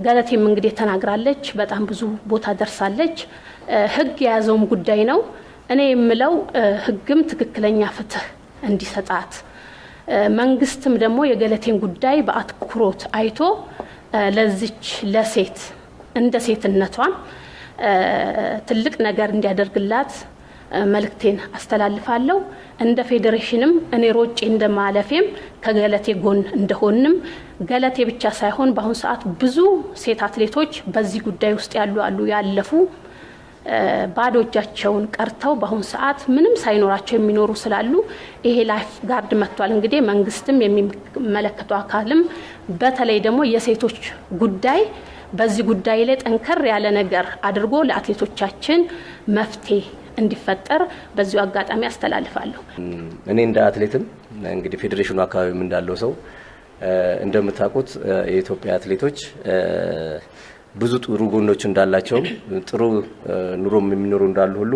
ገለቴም እንግዲህ ተናግራለች። በጣም ብዙ ቦታ ደርሳለች። ህግ የያዘውም ጉዳይ ነው። እኔ የምለው ህግም ትክክለኛ ፍትህ እንዲሰጣት መንግስትም ደግሞ የገለቴን ጉዳይ በአትኩሮት አይቶ ለዚች ለሴት እንደ ሴትነቷን ትልቅ ነገር እንዲያደርግላት መልክቴን አስተላልፋለሁ። እንደ ፌዴሬሽንም እኔ ሮጬ እንደማለፌም ከገለቴ ጎን እንደሆንም ገለቴ ብቻ ሳይሆን በአሁን ሰዓት ብዙ ሴት አትሌቶች በዚህ ጉዳይ ውስጥ ያሉ ያለፉ ባዶ እጃቸውን ቀርተው በአሁን ሰዓት ምንም ሳይኖራቸው የሚኖሩ ስላሉ ይሄ ላይፍ ጋርድ መጥቷል። እንግዲህ መንግስትም የሚመለከተው አካልም በተለይ ደግሞ የሴቶች ጉዳይ በዚህ ጉዳይ ላይ ጠንከር ያለ ነገር አድርጎ ለአትሌቶቻችን መፍትሄ እንዲፈጠር በዚሁ አጋጣሚ አስተላልፋለሁ። እኔ እንደ አትሌትም እንግዲህ ፌዴሬሽኑ አካባቢም እንዳለው ሰው እንደምታውቁት የኢትዮጵያ አትሌቶች ብዙ ጥሩ ጎኖች እንዳላቸው ጥሩ ኑሮም የሚኖሩ እንዳሉ ሁሉ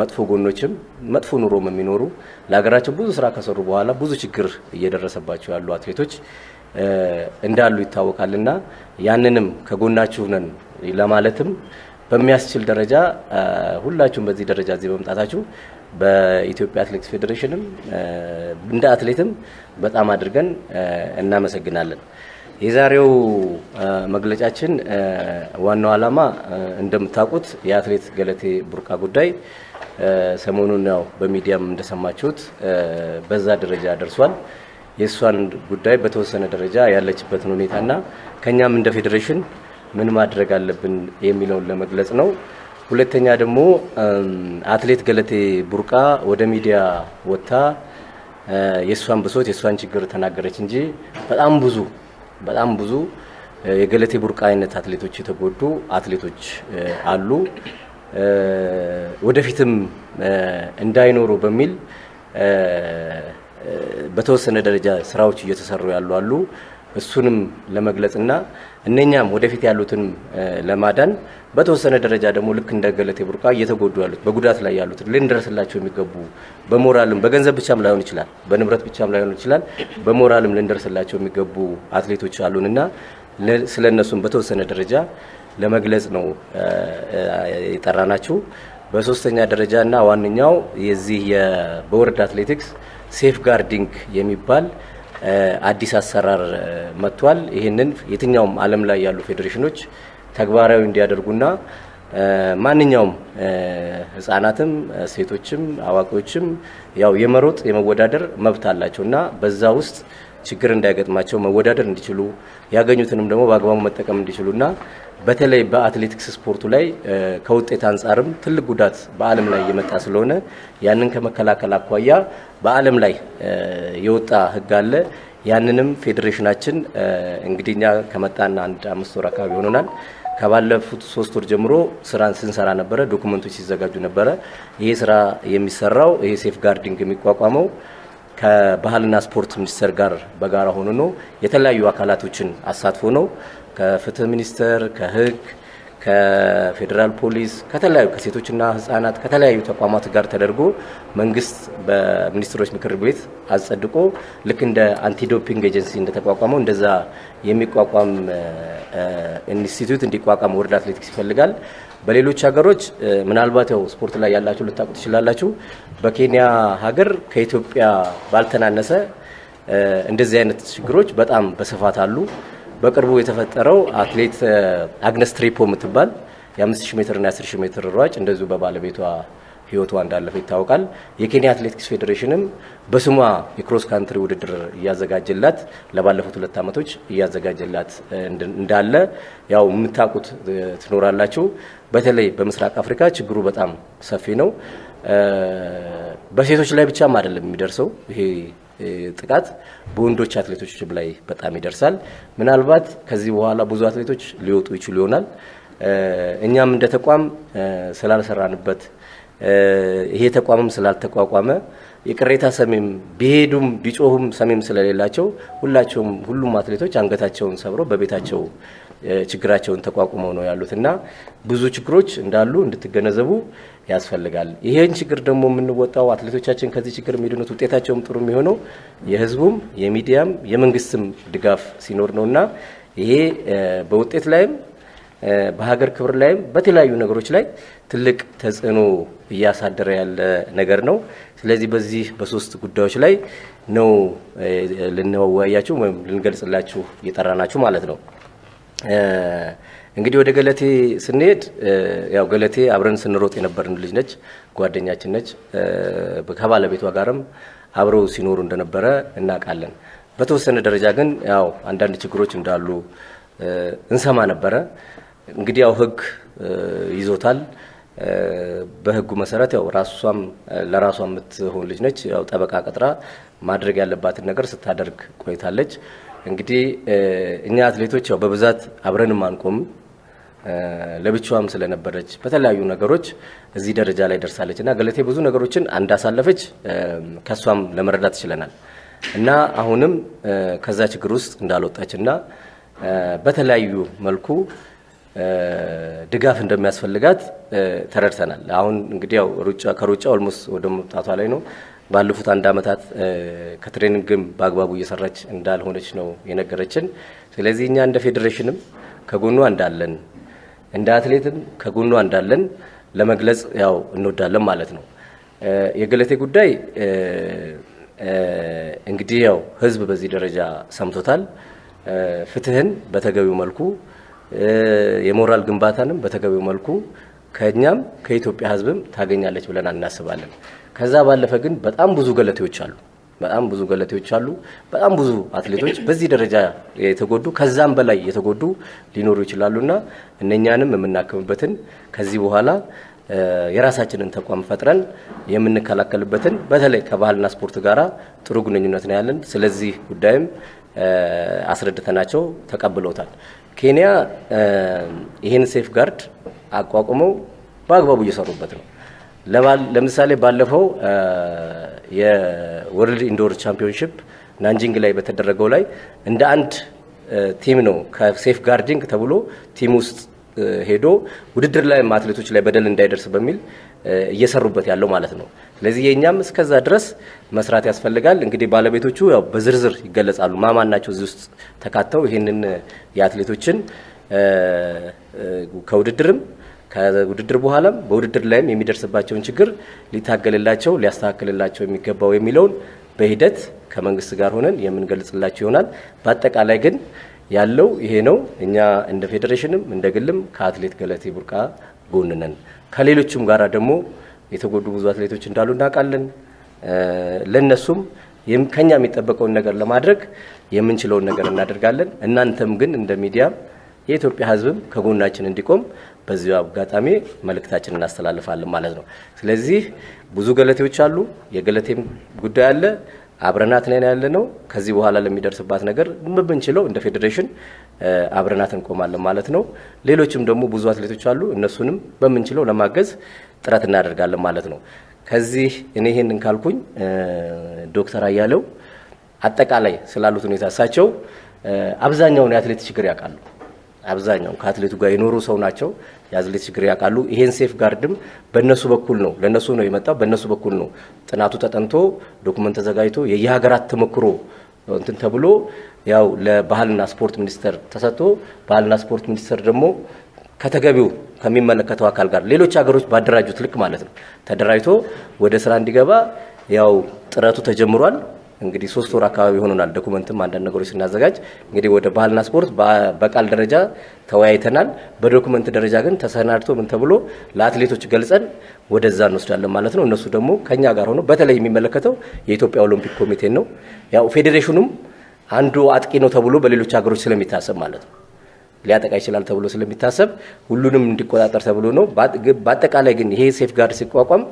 መጥፎ ጎኖችም መጥፎ ኑሮም የሚኖሩ ለሀገራቸው ብዙ ስራ ከሰሩ በኋላ ብዙ ችግር እየደረሰባቸው ያሉ አትሌቶች እንዳሉ ይታወቃልና ያንንም ከጎናችሁ ነን ለማለትም በሚያስችል ደረጃ ሁላችሁም በዚህ ደረጃ እዚህ በመምጣታችሁ በኢትዮጵያ አትሌቲክስ ፌዴሬሽንም እንደ አትሌትም በጣም አድርገን እናመሰግናለን። የዛሬው መግለጫችን ዋናው ዓላማ እንደምታውቁት የአትሌት ገለቴ ቡርቃ ጉዳይ ሰሞኑን ያው በሚዲያም እንደሰማችሁት በዛ ደረጃ ደርሷል። የሷን ጉዳይ በተወሰነ ደረጃ ያለችበትን ሁኔታና ከኛም እንደ ፌዴሬሽን ምን ማድረግ አለብን የሚለውን ለመግለጽ ነው። ሁለተኛ ደግሞ አትሌት ገለቴ ቡርቃ ወደ ሚዲያ ወጣ የሷን ብሶት የሷን ችግር ተናገረች እንጂ በጣም ብዙ የገለቴ ቡርቃ አይነት አትሌቶች የተጎዱ አትሌቶች አሉ። ወደፊትም እንዳይኖሩ በሚል በተወሰነ ደረጃ ስራዎች እየተሰሩ ያሉ እሱንም ለመግለጽና እነኛም ወደፊት ያሉትን ለማዳን በተወሰነ ደረጃ ደግሞ ልክ እንደ ገለቴ ቡርቃ እየተጎዱ ያሉት በጉዳት ላይ ያሉት ልንደርስላቸው የሚገቡ በሞራልም በገንዘብ ብቻም ላይሆን ይችላል፣ በንብረት ብቻም ላይሆን ይችላል፣ በሞራልም ልንደርስላቸው የሚገቡ አትሌቶች አሉንና ስለነሱም በተወሰነ ደረጃ ለመግለጽ ነው የጠራናችሁ። በሶስተኛ ደረጃና ዋንኛው የዚህ በወርልድ አትሌቲክስ ሴፍ ጋርዲንግ የሚባል አዲስ አሰራር መጥቷል። ይሄንን የትኛውም ዓለም ላይ ያሉ ፌዴሬሽኖች ተግባራዊ እንዲያደርጉና ማንኛውም ህፃናትም ሴቶችም አዋቂዎችም ያው የመሮጥ የመወዳደር መብት አላቸውና በዛ ውስጥ ችግር እንዳይገጥማቸው መወዳደር እንዲችሉ ያገኙትንም ደግሞ በአግባቡ መጠቀም እንዲችሉና በተለይ በአትሌቲክስ ስፖርቱ ላይ ከውጤት አንጻርም ትልቅ ጉዳት በዓለም ላይ እየመጣ ስለሆነ ያንን ከመከላከል አኳያ በዓለም ላይ የወጣ ህግ አለ። ያንንም ፌዴሬሽናችን እንግዲህኛ ከመጣና 5 ወር አካባቢ ሆኖናል። ከባለፉት 3 ወር ጀምሮ ስራን ስንሰራ ነበረ፣ ዶክመንቶች ሲዘጋጁ ነበረ። ይሄ ስራ የሚሰራው ይሄ ሴፍ ጋርዲንግ የሚቋቋመው ከባህልና ስፖርት ሚኒስቴር ጋር በጋራ ሆኖ ነው። የተለያዩ አካላቶችን አሳትፎ ነው። ከፍትህ ሚኒስቴር፣ ከህግ፣ ከፌደራል ፖሊስ፣ ከተለያዩ ከሴቶችና ህፃናት ከተለያዩ ተቋማት ጋር ተደርጎ መንግስት በሚኒስትሮች ምክር ቤት አጸድቆ ልክ እንደ አንቲዶፒንግ ኤጀንሲ እንደተቋቋመው እንደዛ የሚቋቋም ኢንስቲትዩት እንዲቋቋም ወርልድ አትሌቲክስ ይፈልጋል። በሌሎች ሀገሮች ምናልባት ያው ስፖርት ላይ ያላችሁ ልታውቁ ትችላላችሁ። በኬንያ ሀገር ከኢትዮጵያ ባልተናነሰ እንደዚህ አይነት ችግሮች በጣም በስፋት አሉ። በቅርቡ የተፈጠረው አትሌት አግነስ ትሪፖ የምትባል የ5000 ሜትር እና የ10000 ሜትር ሯጭ እንደዚሁ በባለቤቷ ህይወቷ እንዳለፈ ይታወቃል። የኬንያ አትሌቲክስ ፌዴሬሽንም በስሟ የክሮስ ካንትሪ ውድድር እያዘጋጀላት ለባለፉት 2 ዓመቶች እያዘጋጀላት እንዳለ ያው የምታውቁት ትኖራላችሁ። በተለይ በምስራቅ አፍሪካ ችግሩ በጣም ሰፊ ነው። በሴቶች ላይ ብቻም አይደለም የሚደርሰው ይሄ ጥቃት በወንዶች አትሌቶች ላይ በጣም ይደርሳል። ምናልባት ከዚህ በኋላ ብዙ አትሌቶች ሊወጡ ይችሉ ይሆናል። እኛም እንደ ተቋም ስላልሰራንበት ይሄ ተቋምም ስላልተቋቋመ የቅሬታ ሰሜም ቢሄዱም ቢጮሁም ሰሜም ስለሌላቸው ሁሉም አትሌቶች አንገታቸውን ሰብረው በቤታቸው ችግራቸውን ተቋቁመው ነው ያሉትና ብዙ ችግሮች እንዳሉ እንድትገነዘቡ ያስፈልጋል። ይሄን ችግር ደግሞ የምንወጣው አትሌቶቻችን ከዚህ ችግር የሚድኑት ውጤታቸውም ጥሩ የሚሆነው የህዝቡም የሚዲያም የመንግስትም ድጋፍ ሲኖር ነውና ይሄ በውጤት ላይም በሀገር ክብር ላይም በተለያዩ ነገሮች ላይ ትልቅ ተጽዕኖ እያሳደረ ያለ ነገር ነው። ስለዚህ በዚህ በሶስት ጉዳዮች ላይ ነው ልንወያያችሁ ወይም ልንገልጽላችሁ እየጠራናችሁ ማለት ነው። እንግዲህ ወደ ገለቴ ስንሄድ ያው ገለቴ አብረን ስንሮጥ የነበርን ልጅ ነች፣ ጓደኛችን ነች። ከባለቤቷ ጋርም አብረው ሲኖሩ እንደነበረ እናውቃለን። በተወሰነ ደረጃ ግን ያው አንዳንድ ችግሮች እንዳሉ እንሰማ ነበረ። እንግዲህ ያው ህግ ይዞታል። በህጉ መሰረት ያው ራሷም ለራሷ የምትሆን ልጅ ነች። ያው ጠበቃ ቀጥራ ማድረግ ያለባትን ነገር ስታደርግ ቆይታለች። እንግዲህ እኛ አትሌቶች ያው በብዛት አብረንም አንቆም ለብቻዋም ስለነበረች በተለያዩ ነገሮች እዚህ ደረጃ ላይ ደርሳለች እና ገለቴ ብዙ ነገሮችን እንዳሳለፈች ከሷም ለመረዳት ይችላል እና አሁንም ከዛ ችግር ውስጥ እንዳልወጣችና በተለያዩ መልኩ ድጋፍ እንደሚያስፈልጋት ተረድተናል። አሁን እንግዲህ ያው ከሩጫ ኦልሞስት ወደ መውጣቷ ላይ ነው። ባለፉት 1 አመታት ከትሬኒንግም በአግባቡ እየሰራች እንዳልሆነች ነው የነገረችን። ስለዚህ እኛ እንደ ፌዴሬሽንም ከጎኗ እንዳለን እንደ አትሌትም ከጎኗ እንዳለን ለመግለጽ ያው እንወዳለን ማለት ነው። የገለቴ ጉዳይ እንግዲህ ያው ህዝብ በዚህ ደረጃ ሰምቶታል። ፍትህን በተገቢው መልኩ የሞራል ግንባታንም በተገቢው መልኩ ከኛም ከኢትዮጵያ ህዝብም ታገኛለች ብለን እናስባለን። ከዛ ባለፈ ግን በጣም ብዙ ገለቴዎች አሉ። በጣም ብዙ አትሌቶች በዚህ ደረጃ የተጎዱ ከዛም በላይ የተጎዱ ሊኖሩ ይችላሉና እነኛንም የምናከምበትን ከዚህ በኋላ የራሳችንን ተቋም ፈጥረን የምንከላከልበትን በተለይ ከባህልና ስፖርት ጋራ ጥሩ ግንኙነት ነው ያለን። ስለዚህ ጉዳይም አስረድተናቸው ተቀብለውታል። ኬንያ ይሄን ሴፍ ጋርድ አቋቁመው በአግባቡ እየሰሩበት ነው። ለምሳሌ ባለፈው የወርልድ ኢንዶር ቻምፒዮንሺፕ ናንጂንግ ላይ በተደረገው ላይ እንደ አንድ ቲም ነው ከሴፍ ጋርዲንግ ተብሎ ቲም ውስጥ ሄዶ ውድድር ላይ አትሌቶች ላይ በደል እንዳይደርስ በሚል እየሰሩበት ያለው ማለት ነው። ስለዚህ የኛም እስከዛ ድረስ መስራት ያስፈልጋል። እንግዲህ ባለቤቶቹ ያው በዝርዝር ይገለጻሉ ማማን ናቸው እዚህ ውስጥ ተካተው ይሄንን የአትሌቶችን ከውድድርም ከውድድር በኋላም በውድድር ላይም የሚደርስባቸውን ችግር ሊታገልላቸው ሊያስተካክልላቸው የሚገባው የሚለውን በሂደት ከመንግስት ጋር ሆነን የምንገልጽላቸው ይሆናል። በአጠቃላይ ግን ያለው ይሄ ነው። እኛ እንደ ፌዴሬሽንም እንደ ግልም ከአትሌት ገለቴ ቡርቃ ጎን ነን። ከሌሎችም ጋራ ደግሞ የተጎዱ ብዙ አትሌቶች እንዳሉ እናውቃለን። ለነሱም ከኛ የሚጠበቀውን ነገር ለማድረግ የምንችለውን ነገር እናደርጋለን። እናንተም ግን እንደ ሚዲያ የኢትዮጵያ ሕዝብም ከጎናችን እንዲቆም በዚሁ አጋጣሚ መልእክታችንን እናስተላልፋለን ማለት ነው። ስለዚህ ብዙ ገለቴዎች አሉ። የገለቴም ጉዳይ አለ። አብረናት ነን ያለነው። ከዚህ በኋላ ለሚደርስባት ነገር ምንችለው እንደ ፌዴሬሽን አብረናት እንቆማለን ማለት ነው። ሌሎችም ደግሞ ብዙ አትሌቶች አሉ። እነሱንም በምንችለው ለማገዝ ጥረት እናደርጋለን ማለት ነው። ከዚህ እኔ ይሄንን ካልኩኝ ዶክተር አያሌው አጠቃላይ ስላሉት ሁኔታ እሳቸው አብዛኛውን የአትሌት ችግር ያውቃሉ። አብዛኛው ከአትሌቱ ጋር የኖሩ ሰው ናቸው። የአትሌት ችግር ያውቃሉ። ይሄን ሴፍ ጋርድም በእነሱ በኩል ነው ለነሱ ነው የመጣው። በእነሱ በኩል ነው ጥናቱ ተጠንቶ ዶክመንት ተዘጋጅቶ የየሀገራት ተሞክሮ እንትን ተብሎ ያው ለባህልና ስፖርት ሚኒስቴር ተሰጥቶ ባህልና ስፖርት ሚኒስቴር ደግሞ ከተገቢው ከሚመለከተው አካል ጋር ሌሎች ሀገሮች ባደራጁት ልክ ማለት ነው ተደራጅቶ ወደ ስራ እንዲገባ ያው ጥረቱ ተጀምሯል። እንግዲህ 3 ወር አካባቢ ሆኖናል። ዶክመንትም አንዳንድ ነገሮች ስናዘጋጅ እንግዲህ ወደ ባህልና ስፖርት በቃል ደረጃ ተወያይተናል። በዶክመንት ደረጃ ግን ተሰናድቶ ምን ተብሎ ለአትሌቶች ገልጸን ወደዛ እንወስዳለን ማለት ነው። እነሱ ደግሞ ከኛ ጋር ሆኖ በተለይ የሚመለከተው የኢትዮጵያ ኦሎምፒክ ኮሚቴ ነው። ያው ፌዴሬሽኑም አንዱ አጥቂ ነው ተብሎ በሌሎች ሀገሮች ስለሚታሰብ ማለት ነው ሊያጠቃ ይችላል ተብሎ ስለሚታሰብ ሁሉንም እንዲቆጣጠር ተብሎ ነው። በአጠቃላይ ግን ይሄ ሴፍ ጋርድ ሲቋቋም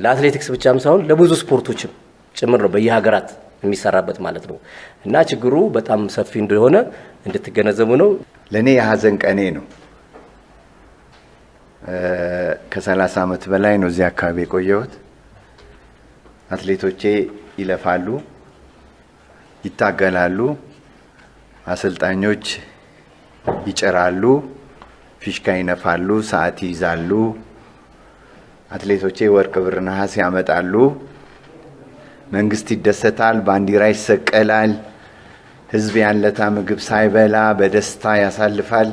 ለአትሌቲክስ ብቻም ሳይሆን ለብዙ ስፖርቶችም ጭምር ነው በየሀገራት የሚሰራበት ማለት ነው። እና ችግሩ በጣም ሰፊ እንደሆነ እንድትገነዘቡ ነው። ለኔ የሀዘን ቀኔ ነው። ከ30 ዓመት በላይ ነው እዚህ አካባቢ የቆየሁት። አትሌቶቼ ይለፋሉ፣ ይታገላሉ፣ አሰልጣኞች ይጨራሉ፣ ፊሽካ ይነፋሉ፣ ሰዓት ይይዛሉ። አትሌቶቼ ወርቅ፣ ብር፣ ነሐስ ያመጣሉ። መንግስት ይደሰታል፣ ባንዲራ ይሰቀላል፣ ህዝብ ያለታ ምግብ ሳይበላ በደስታ ያሳልፋል።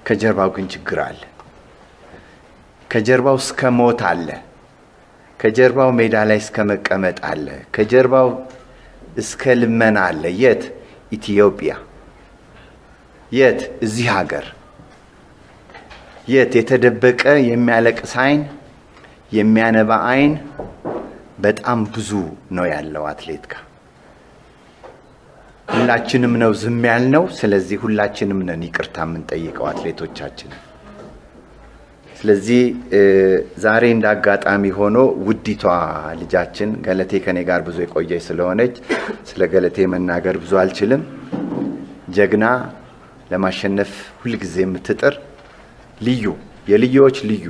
ከጀርባው ግን ችግር አለ። ከጀርባው እስከ ሞት አለ። ከጀርባው ሜዳ ላይ እስከ መቀመጥ አለ። ከጀርባው እስከ ልመና አለ። የት? ኢትዮጵያ። የት? እዚህ ሀገር። የት? የተደበቀ የሚያለቅስ አይን፣ የሚያነባ አይን በጣም ብዙ ነው ያለው አትሌት ጋር። ሁላችንም ነው ዝም ያልነው። ስለዚህ ሁላችንም ነን ይቅርታ የምንጠይቀው አትሌቶቻችን። ስለዚህ ዛሬ እንዳጋጣሚ ሆኖ ውዲቷ ልጃችን ገለቴ ከኔ ጋር ብዙ የቆየች ስለሆነች ስለ ገለቴ መናገር ብዙ አልችልም። ጀግና፣ ለማሸነፍ ሁልጊዜ የምትጥር ልዩ፣ የልዩዎች ልዩ፣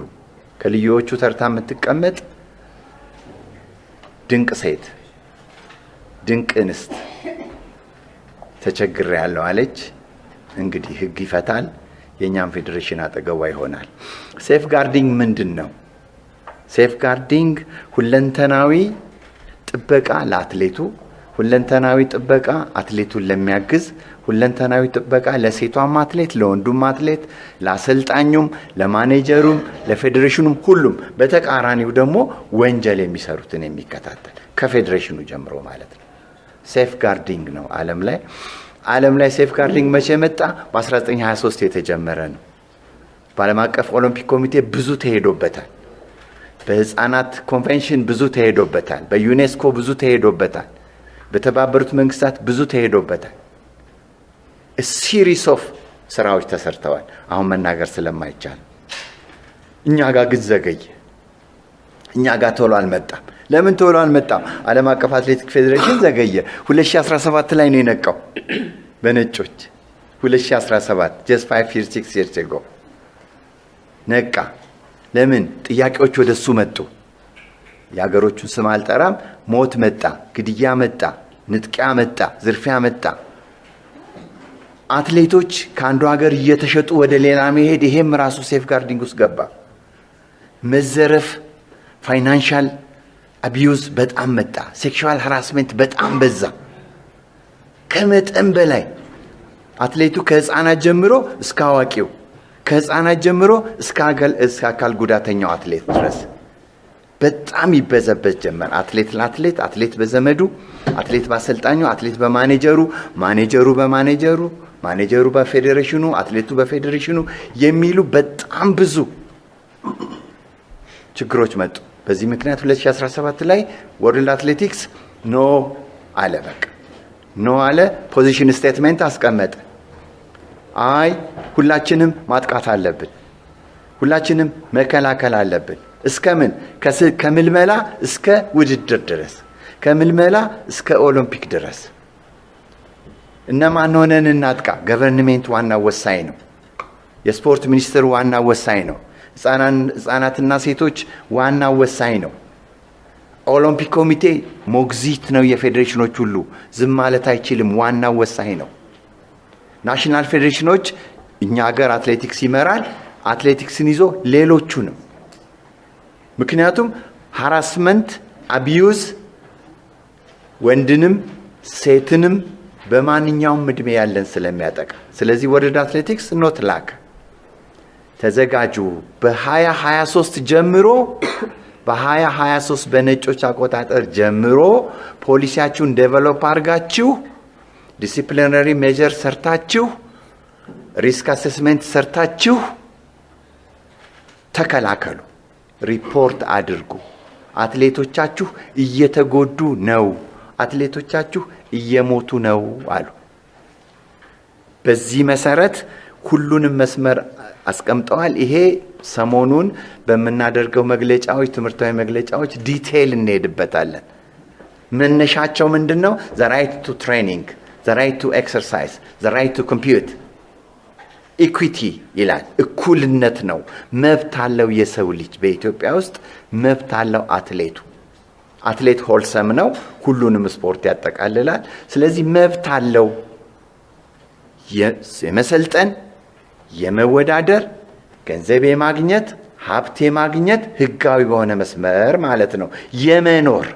ከልዩዎቹ ተርታ የምትቀመጥ ድንቅ ሴት፣ ድንቅ እንስት ተቸግሬ ያለው አለች። እንግዲህ ህግ ይፈታል። የኛም ፌዴሬሽን አጠገቧ ይሆናል። ሴፍ ጋርዲንግ ምንድን ነው? ሴፍ ጋርዲንግ ሁለንተናዊ ጥበቃ ለአትሌቱ፣ ሁለንተናዊ ጥበቃ አትሌቱን ለሚያግዝ፣ ሁለንተናዊ ጥበቃ ለሴቷም አትሌት፣ ለወንዱም አትሌት፣ ለአሰልጣኙም፣ ለማኔጀሩም፣ ለፌዴሬሽኑም ሁሉም። በተቃራኒው ደግሞ ወንጀል የሚሰሩትን የሚከታተል ከፌዴሬሽኑ ጀምሮ ማለት ነው። ሴፍ ጋርዲንግ ነው ዓለም ላይ ሴፍ ጋርዲንግ መቼ መጣ? በ1923 የተጀመረ ነው። በዓለም አቀፍ ኦሎምፒክ ኮሚቴ ብዙ ተሄዶበታል። በህፃናት ኮንቬንሽን ብዙ ተሄዶበታል። በዩኔስኮ ብዙ ተሄዶበታል። በተባበሩት መንግስታት ብዙ ተሄዶበታል። ሲሪስ ኦፍ ስራዎች ተሰርተዋል። አሁን መናገር ስለማይቻል እኛ ጋር ግን ዘገየ። እኛ ጋር ቶሎ አልመጣም። ለምን ቶሎ አልመጣም? ዓለም አቀፍ አትሌቲክ ፌዴሬሽን ዘገየ። 2017 ላይ ነው የነቃው በነጮች 2017 just 5 years 6 years ago ነቃ። ለምን? ጥያቄዎች ወደሱ መጡ። የሀገሮቹን ስም አልጠራም። ሞት መጣ፣ ግድያ መጣ፣ ንጥቂያ መጣ፣ ዝርፊያ መጣ። አትሌቶች ከአንዱ ሀገር እየተሸጡ ወደ ሌላ መሄድ፣ ይሄም ራሱ ሴፍ ጋርዲንግ ውስጥ ገባ። መዘረፍ፣ ፋይናንሻል አቢዩዝ በጣም መጣ። ሴክሹዋል ሃራስመንት በጣም በዛ ከመጠን በላይ። አትሌቱ ከህፃናት ጀምሮ እስከ አዋቂው፣ ከህፃናት ጀምሮ እስከ አካል ጉዳተኛው አትሌት ድረስ በጣም ይበዘበዝ ጀመር። አትሌት ለአትሌት፣ አትሌት በዘመዱ፣ አትሌት በአሰልጣኙ፣ አትሌት በማኔጀሩ፣ ማኔጀሩ በማኔጀሩ፣ ማኔጀሩ በፌዴሬሽኑ፣ አትሌቱ በፌዴሬሽኑ የሚሉ በጣም ብዙ ችግሮች መጡ። በዚህ ምክንያት 2017 ላይ ወርልድ አትሌቲክስ ኖ አለ። በቃ ኖ አለ። ፖዚሽን ስቴትመንት አስቀመጠ። አይ ሁላችንም ማጥቃት አለብን፣ ሁላችንም መከላከል አለብን። እስከምን? ከምልመላ እስከ ውድድር ድረስ፣ ከምልመላ እስከ ኦሎምፒክ ድረስ። እነማን ሆነን እናጥቃ? ገቨርንሜንት ዋና ወሳኝ ነው። የስፖርት ሚኒስትር ዋና ወሳኝ ነው። ህፃናትና ሴቶች ዋና ወሳኝ ነው። ኦሎምፒክ ኮሚቴ ሞግዚት ነው። የፌዴሬሽኖች ሁሉ ዝም ማለት አይችልም። ዋና ወሳኝ ነው። ናሽናል ፌዴሬሽኖች፣ እኛ ሀገር አትሌቲክስ ይመራል። አትሌቲክስን ይዞ ሌሎቹንም፣ ምክንያቱም ሃራስመንት አቢዩዝ ወንድንም ሴትንም በማንኛውም እድሜ ያለን ስለሚያጠቃ፣ ስለዚህ ወርልድ አትሌቲክስ ኖት ላክ ተዘጋጁ። በ2023 ጀምሮ በ2023 በነጮች አቆጣጠር ጀምሮ ፖሊሲያችሁን ዴቨሎፕ አድርጋችሁ ዲሲፕሊነሪ ሜጀር ሰርታችሁ ሪስክ አሴስመንት ሰርታችሁ ተከላከሉ፣ ሪፖርት አድርጉ። አትሌቶቻችሁ እየተጎዱ ነው፣ አትሌቶቻችሁ እየሞቱ ነው አሉ። በዚህ መሰረት ሁሉንም መስመር አስቀምጠዋል። ይሄ ሰሞኑን በመናደርገው መግለጫዎች፣ ትምህርታዊ መግለጫዎች ዲቴይል እንሄድበታለን። መነሻቸው ምንድነው? the right to training, the right to exercise, the right to compete, equity ይላል። እኩልነት ነው። መብት አለው የሰው ልጅ። በኢትዮጵያ ውስጥ መብት አለው አትሌቱ። አትሌት ሆልሰም ነው፣ ሁሉንም ስፖርት ያጠቃልላል። ስለዚህ መብት አለው የመሰልጠን፣ የመወዳደር፣ ገንዘብ የማግኘት፣ ሀብት የማግኘት፣ ህጋዊ በሆነ መስመር ማለት ነው። የመኖር፣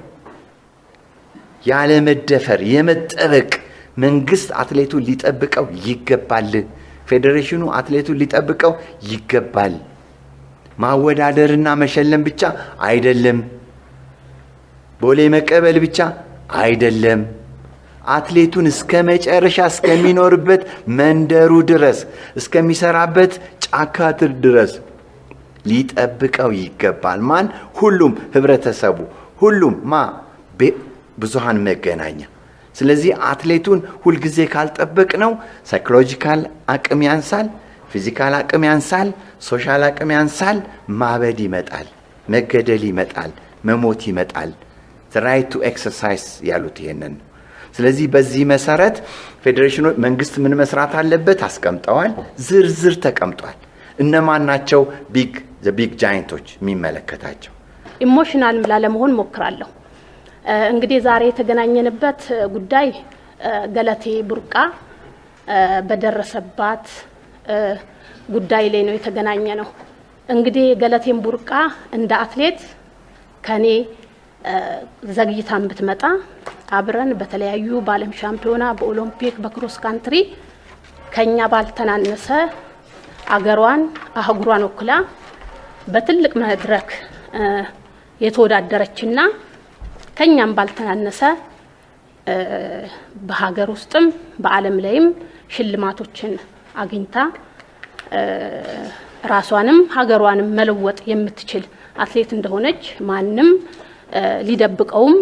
ያለ መደፈር፣ የመጠበቅ መንግስት አትሌቱን ሊጠብቀው ይገባል። ፌዴሬሽኑ አትሌቱን ሊጠብቀው ይገባል። ማወዳደርና መሸለም ብቻ አይደለም። ቦሌ መቀበል ብቻ አይደለም። አትሌቱን እስከ መጨረሻ እስከሚኖርበት መንደሩ ድረስ እስከሚሰራበት ጫካ ድረስ ሊጠብቀው ይገባል። ማን? ሁሉም ህብረተሰቡ፣ ሁሉም ብዙሃን መገናኛ። ስለዚህ አትሌቱን ሁልጊዜ ካልጠበቅ ነው ሳይኮሎጂካል አቅም ያንሳል፣ ፊዚካል አቅም ያንሳል፣ ሶሻል አቅም ያንሳል። ማበድ ይመጣል፣ መገደል ይመጣል፣ መሞት ይመጣል። ራይት ቱ ኤክሰርሳይዝ ያሉት ይሄንን። ስለዚህ በዚህ መሰረት ፌዴሬሽኑ መንግስት ምን መስራት አለበት አስቀምጠዋል። ዝርዝር ተቀምጧል። እነማን ናቸው ቢግ ጃይንቶች የሚመለከታቸው? ኢሞሽናል ላለመሆን ሞክራለሁ። እንግዲህ ዛሬ የተገናኘንበት ጉዳይ ገለቴ ቡርቃ በደረሰባት ጉዳይ ላይ ነው የተገናኘ ነው። እንግዲህ ገለቴን ቡርቃ እንደ አትሌት ከኔ ዘግይታን ብትመጣ አብረን በተለያዩ በዓለም ሻምፒዮና፣ በኦሎምፒክ፣ በክሮስ ካንትሪ ከኛ ባልተናነሰ አገሯን አህጉሯን ወክላ በትልቅ መድረክ የተወዳደረችና ከኛም ባልተናነሰ በሀገር ውስጥም በዓለም ላይም ሽልማቶችን አግኝታ ራሷንም ሀገሯንም መለወጥ የምትችል አትሌት እንደሆነች ማንም ሊደብቀውም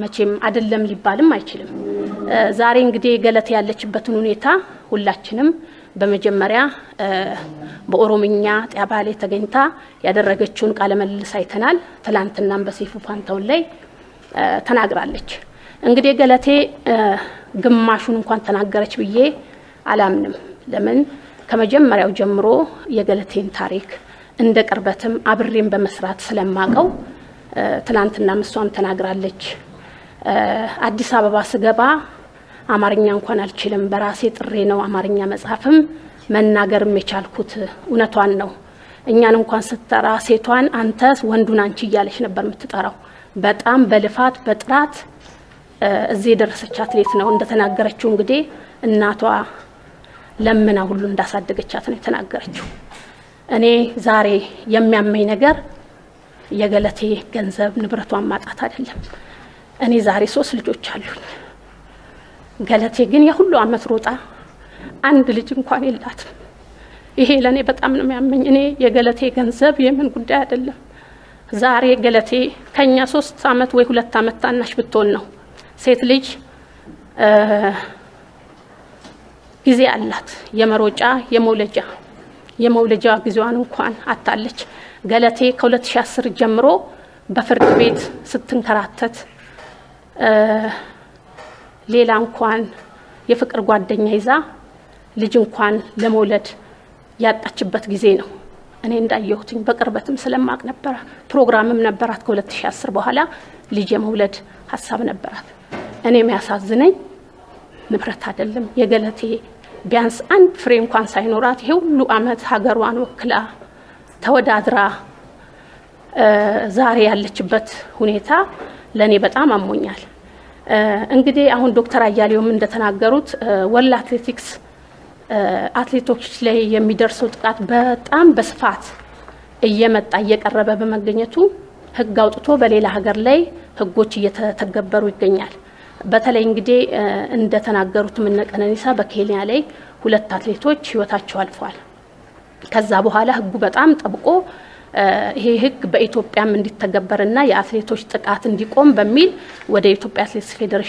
መቼም አይደለም ሊባልም አይችልም። ዛሬ እንግዲህ ገለቴ ያለችበትን ሁኔታ ሁላችንም በመጀመሪያ በኦሮምኛ ጣባ ላይ ተገኝታ ያደረገችውን ቃለ መልስ አይተናል። ትላንትናም በሰይፉ ፋንታውን ላይ ተናግራለች። እንግዲህ ገለቴ ግማሹን እንኳን ተናገረች ብዬ አላምንም። ለምን? ከመጀመሪያው ጀምሮ የገለቴን ታሪክ እንደ ቅርበትም አብሬን በመስራት ስለማቀው ትላንትና እሷም ተናግራለች። አዲስ አበባ ስገባ አማርኛ እንኳን አልችልም፣ በራሴ ጥሬ ነው አማርኛ መጻፍም መናገርም የቻልኩት። እውነቷን ነው። እኛን እንኳን ስትጠራ ሴቷን አንተ ወንዱን አንቺ እያለች ነበር የምትጠራው። በጣም በልፋት በጥራት እዚህ የደረሰች አትሌት ነው። እንደተናገረችው እንግዲህ እናቷ ለምና ሁሉ እንዳሳደገቻት ነው የተናገረችው። እኔ ዛሬ የሚያመኝ ነገር የገለቴ ገንዘብ ንብረቷን ማጣት አይደለም። እኔ ዛሬ 3 ልጆች አሉኝ። ገለቴ ግን የሁሉ አመት ሮጣ አንድ ልጅ እንኳን የላትም። ይሄ ለኔ በጣም ነው የሚያመኝ። እኔ የገለቴ ገንዘብ የምን ጉዳይ አይደለም። ዛሬ ገለቴ ከኛ 3 አመት ወይ 2 አመት ታናሽ ብትሆን ነው። ሴት ልጅ ጊዜ አላት፣ የመሮጫ የመውለጃ ጊዜዋን እንኳን አጣለች። ገለቴ ከ2010 ጀምሮ በፍርድ ቤት ስትንከራተት ሌላ እንኳን የፍቅር ጓደኛ ይዛ ልጅ እንኳን ለመውለድ ያጣችበት ጊዜ ነው። እኔ እንዳየሁትኝ በቅርበትም ስለማቅ ነበር። ፕሮግራምም ነበራት። ከ2010 በኋላ ልጅ የመውለድ ሀሳብ ነበራት። እኔ የሚያሳዝነኝ ንብረት አይደለም የገለቴ ቢያንስ አንድ ፍሬ እንኳን ሳይኖራት ይሄ ሁሉ አመት ሀገሯን ወክላ ተወዳድራ ዛሬ ያለችበት ሁኔታ ለኔ በጣም አሞኛል። እንግዲህ አሁን ዶክተር አያሌውም እንደተናገሩት ወላ አትሌቲክስ አትሌቶች ላይ የሚደርሰው ጥቃት በጣም በስፋት እየመጣ እየቀረበ በመገኘቱ ህግ አውጥቶ በሌላ ሀገር ላይ ህጎች እየተተገበሩ ይገኛል። በተለይ እንግዲህ እንደተናገሩት ቀነኒሳ በኬንያ ላይ 2 አትሌቶች ህይወታቸው አልፏል። ከዛ በኋላ ህጉ በጣም ጠብቆ ይሄ ህግ በኢትዮጵያም እንዲተገበርና የአትሌቶች ጥቃት እንዲቆም በሚል ወደ ኢትዮጵያ አትሌቲክስ ፌዴሬሽን